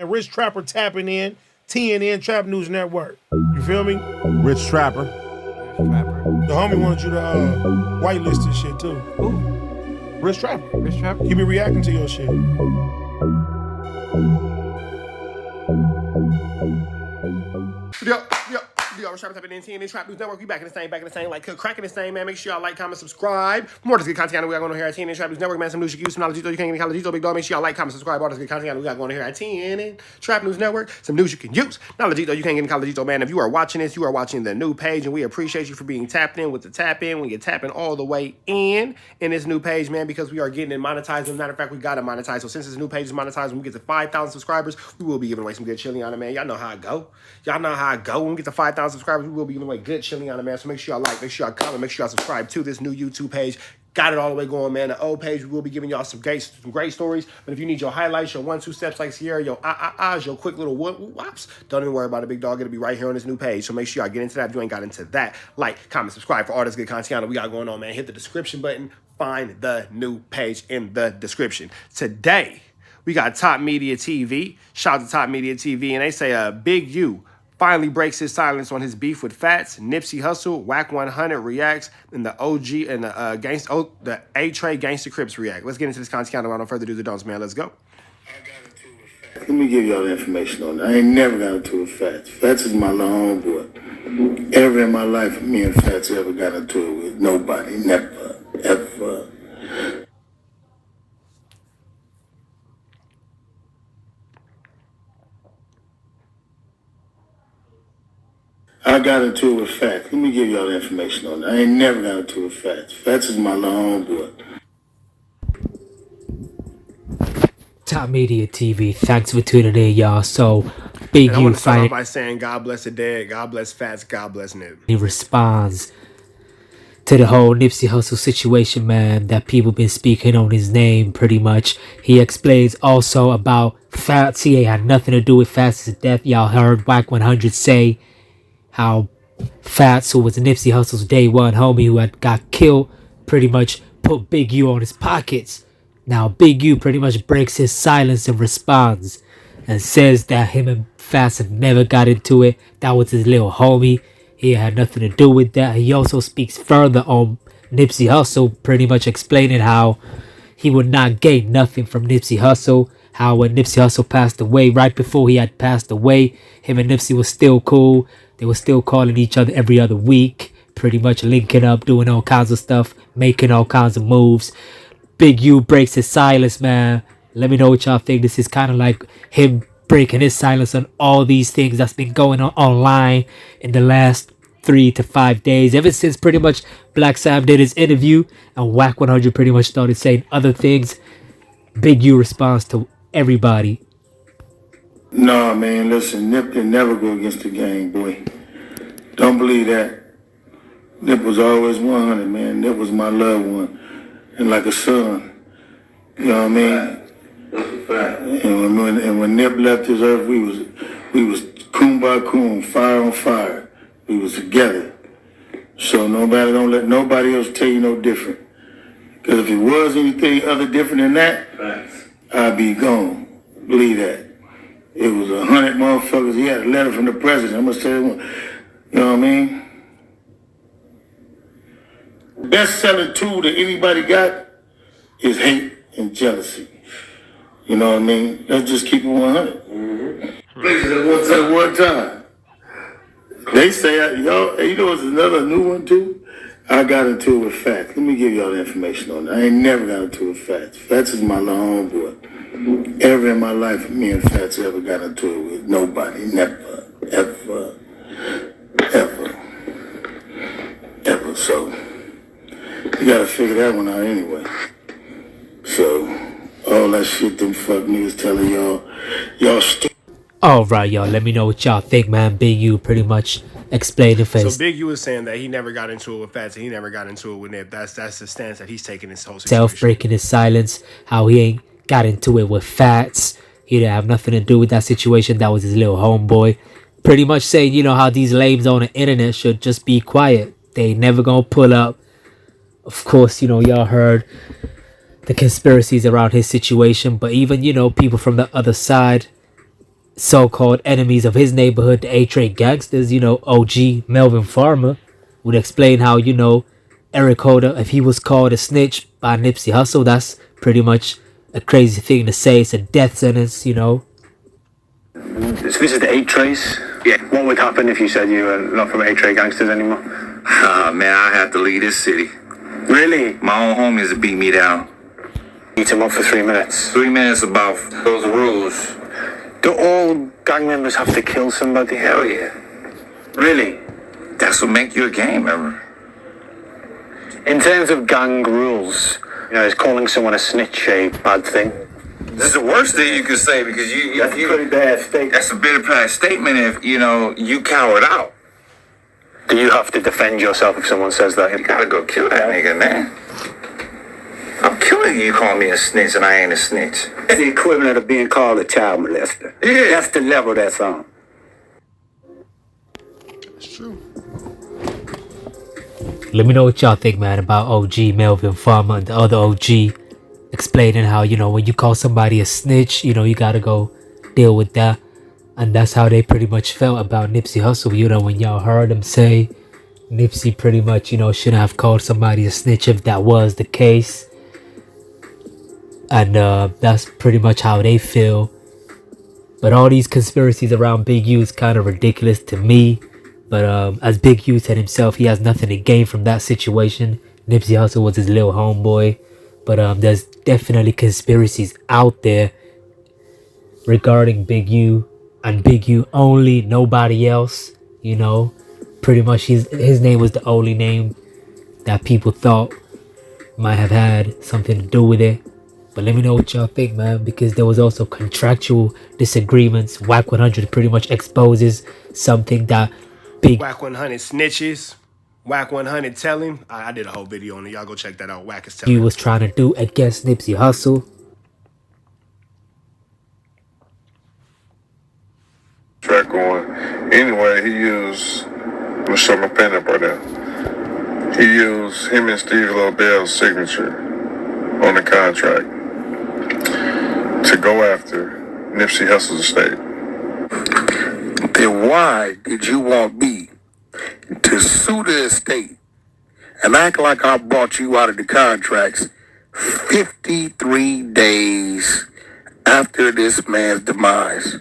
And Rich Trapper tapping in, TNN Trap News Network. You feel me? Rich Trapper. The homie wanted you to whitelist this shit too. Ooh. Rich Trapper. Rich Trapper? He be reacting to your shit. Yo, Rich Trapper tapping in TNN Trap News Network. We back in the same, like cracking this thing, man. Make sure y'all like, comment, subscribe. For more of this good content we got going on here at TNN Trap News Network, man. Some news you can use, some knowledge you can't get in college, big dog. Make sure y'all like, comment, subscribe. All this good content we got going on here at TNN Trap News Network. Some news you can use, knowledge you can't get in college, man. If you are watching this, you are watching the new page, and we appreciate you for being tapped in with the tap in. When you're tapping all the way in this new page, man, because we are getting it monetized. As a matter of fact, we got to monetize. So since this new page is monetized, when we get to 5,000 subscribers, we will be giving away some good chili on it, man. Y'all know how I go. When we get to 5,000 subscribers, we will be giving away good chili on it, man. So make sure y'all like, make sure y'all comment, make sure y'all subscribe to this new YouTube page. Got it all the way going, man. The old page, we will be giving y'all some great stories. But if you need your highlights, your 1-2 steps like Sierra, your your quick little whops, don't even worry about it, big dog. It'll be right here on this new page. So make sure y'all get into that if you ain't got into that. Like, comment, subscribe for all this good content we got going on, man. Hit the description button. Find the new page in the description. Today, we got Top Media TV. Shout out to Top Media TV. And they say Big U finally breaks his silence on his beef with Fats. Nipsey Hussle, Whack 100 reacts, and the OG and the A-Tray Gangsta Crips react. Let's get into this content without no further ado, don'ts, man. Let's go. Let me give y'all the information on that. I ain't never got into it with Fats. Fats is my little homeboy. Ever in my life, me and Fats ever got into it with nobody. Never. Ever. I got into it with Fats. Let me give y'all the information on that. I ain't never got into it with Fats. Fats is my little homeboy. Top Media TV, thanks for tuning in, y'all. So, Big I U want to start off finally by saying God bless the dead, God bless Fats, God bless Nip. he responds to the whole Nipsey Hussle situation, man, that people been speaking on his name pretty much. He explains also about Fats. He ain't had nothing to do with Fats' death. Y'all heard Whack 100 say how Fats, who was Nipsey Hussle's day one homie who had got killed, pretty much put Big U on his pockets. Now Big U pretty much breaks his silence and responds and says that him and Fats have never got into it. That was his little homie. He had nothing to do with that. He also speaks further on Nipsey Hussle, pretty much explaining how he would not gain nothing from Nipsey Hussle. How when Nipsey Hussle passed away, right before he had passed away, him and Nipsey was still cool. They were still calling each other every other week, pretty much linking up, doing all kinds of stuff, making all kinds of moves. Big U breaks his silence, man. Let me know what y'all think. This is kind of like him breaking his silence on all these things that's been going on online in the last 3 to 5 days. Ever since pretty much Black Sam did his interview and Whack 100 pretty much started saying other things, Big U responds to everybody. No, man, listen, Nip can never go against the game, boy. Don't believe that. Nip was always 100, man. Nip was my loved one. And like a son. You know what I mean? That's a fact. And when Nip left this earth, we was coon by coon, fire on fire. We was together. So don't let nobody else tell you no different. Because if it was anything other different than that, I'd be gone. Believe that. It was 100 motherfuckers. He had a letter from the president. I'm gonna tell you what. You know what I mean? Best selling tool that anybody got is hate and jealousy. You know what I mean? Let's just keep it 100. Mm-hmm. At one time. They say, y'all, you know, it's another new one too. I got into it with Fats. Let me give y'all the information on that. I ain't never got into it with Fats. Fats is my little homeboy. Ever in my life, me and Fats ever got into it with nobody. Never. Ever. Ever. Ever. So, you gotta figure that one out anyway. So, all that shit them fuck niggas telling y'all stupid. Alright, y'all, let me know what y'all think, man. Big U pretty much explaining for So Big U is saying that he never got into it with Fats and he never got into it with Nip. That's the stance that he's taking this whole situation. self-breaking his silence, how he ain't got into it with Fats. He didn't have nothing to do with that situation. That was his little homeboy. Pretty much saying, you know, how these lames on the internet should just be quiet. They never gonna pull up. Of course, you know, y'all heard the conspiracies around his situation. But even, you know, people from the other side so-called enemies of his neighborhood, the A-Trade gangsters, OG Melvin Farmer, would explain how, Eric Holder, if he was called a snitch by Nipsey Hussle, that's pretty much a crazy thing to say. It's a death sentence, So this is the 8 Trace? Yeah. What would happen if you said you were not from 8 Trace gangsters anymore? Man, I have to leave this city. Really? My own homies beat me down. Beat him up for 3 minutes. 3 minutes about those rules. Do all gang members have to kill somebody? Hell yeah. Really? That's what make you a gang member. In terms of gang rules, is calling someone a snitch a bad thing? This is the worst thing you could say because That's a pretty bad statement. That's a pretty bad statement if, you cowered out. Do you have to defend yourself if someone says that? You gotta go kill that nigga, man. I'm killing you call me a snitch and I ain't a snitch. It's the equivalent of being called a child molester. Yeah. That's the level that's on. It's true. Let me know what y'all think, man, about OG Melvin Farmer and the other OG explaining how, when you call somebody a snitch, you gotta go deal with that. And that's how they pretty much felt about Nipsey Hussle, when y'all heard him say Nipsey pretty much, shouldn't have called somebody a snitch if that was the case. And that's pretty much how they feel. But all these conspiracies around Big U is kind of ridiculous to me. But as Big U said himself, he has nothing to gain from that situation. Nipsey Hussle was his little homeboy. But there's definitely conspiracies out there regarding Big U. And Big U only, nobody else. Pretty much his name was the only name that people thought might have had something to do with it. But let me know what y'all think, man, because there was also contractual disagreements. Whack 100 pretty much exposes something that Whack 100 snitches. Whack 100 tell him. I did a whole video on it. Y'all go check that out. Whack is telling. He was trying to do against Nipsey Hussle. Track going. Anyway, he used. I'm gonna show my pen up right now. He used him and Steve Lobel's signature on the contract to go after Nipsey Hussle's estate. Then why did you want me to sue the estate and act like I bought you out of the contracts 53 days after this man's demise?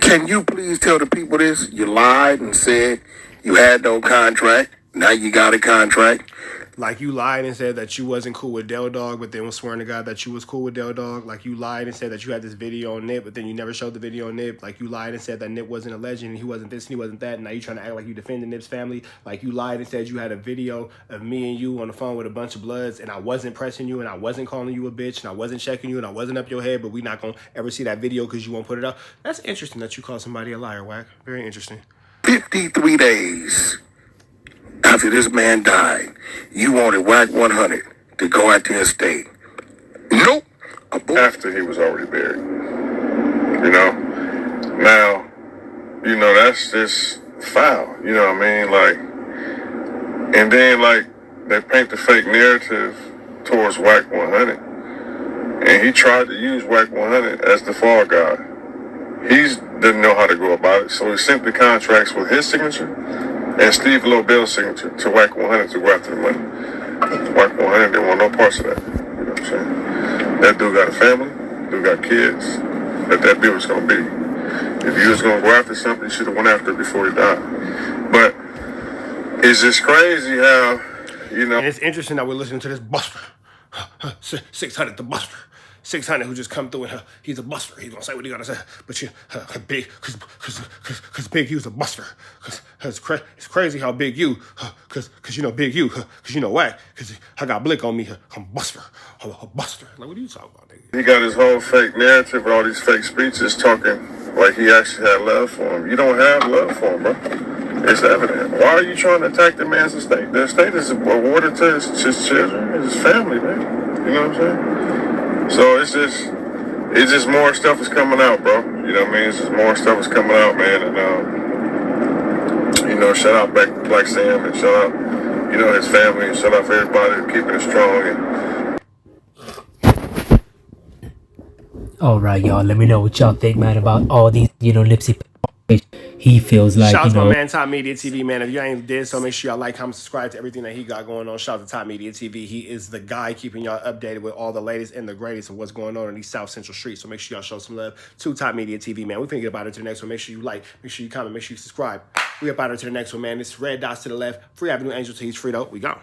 Can you please tell the people this? You lied and said you had no contract. Now you got a contract. Like you lied and said that you wasn't cool with Del Dog, but then was swearing to God that you was cool with Del Dog. Like you lied and said that you had this video on Nip, but then you never showed the video on Nip. Like you lied and said that Nip wasn't a legend and he wasn't this and he wasn't that. And now you trying to act like you defended Nip's family. Like you lied and said you had a video of me and you on the phone with a bunch of Bloods and I wasn't pressing you and I wasn't calling you a bitch and I wasn't checking you and I wasn't up your head, but we not going to ever see that video because you won't put it up. That's interesting that you call somebody a liar, Whack. Very interesting. 53 days after this man died, you wanted Whack 100 to go at the estate. Nope. After he was already buried. Now, that's just foul. You know what I mean? Like, and then, they paint the fake narrative towards Whack 100. And he tried to use Whack 100 as the fall guy. He didn't know how to go about it, so he sent the contracts with his signature and Steve Lobel's signature to Whack 100 to go after the money. Whack 100 didn't want no parts of that. You know what I'm saying? That dude got a family, dude got kids. That dude was gonna be. If he was gonna go after something, he should have went after it before he died. But it's just crazy how, And it's interesting that we're listening to this buster. 600 the buster. 600 who just come through and he's a buster. He's gonna say what he gotta say. But big, cause Big U's a buster. Cause it's crazy how Big U, cause Big U, cause Whack, cause I got Blick on me. I'm buster. I'm a buster. Like what are you talking about, nigga? he got his whole fake narrative, all these fake speeches talking like he actually had love for him. You don't have love for him, bro. It's evident. Why are you trying to attack the man's estate? The estate is awarded to his children, his family, man. You know what I'm saying? So it's just more stuff is coming out, bro. You know what I mean? It's just more stuff is coming out, man. And shout out back to Black Sam and shout out, his family and shout out for everybody keeping it strong. All right, y'all. Let me know what y'all think, man, about all these, Nipsey. He feels like, Shout out to my man, Top Media TV, man. If you ain't did so, make sure y'all like, comment, subscribe to everything that he got going on. Shout out to Top Media TV. He is the guy keeping y'all updated with all the latest and the greatest of what's going on in these South Central streets. So make sure y'all show some love to Top Media TV, man. We're finna get about it to the next one. Make sure you like, make sure you comment, make sure you subscribe. We up out to the next one, man. It's red dots to the left. Free Avenue Angel Tees, Frito. We gone.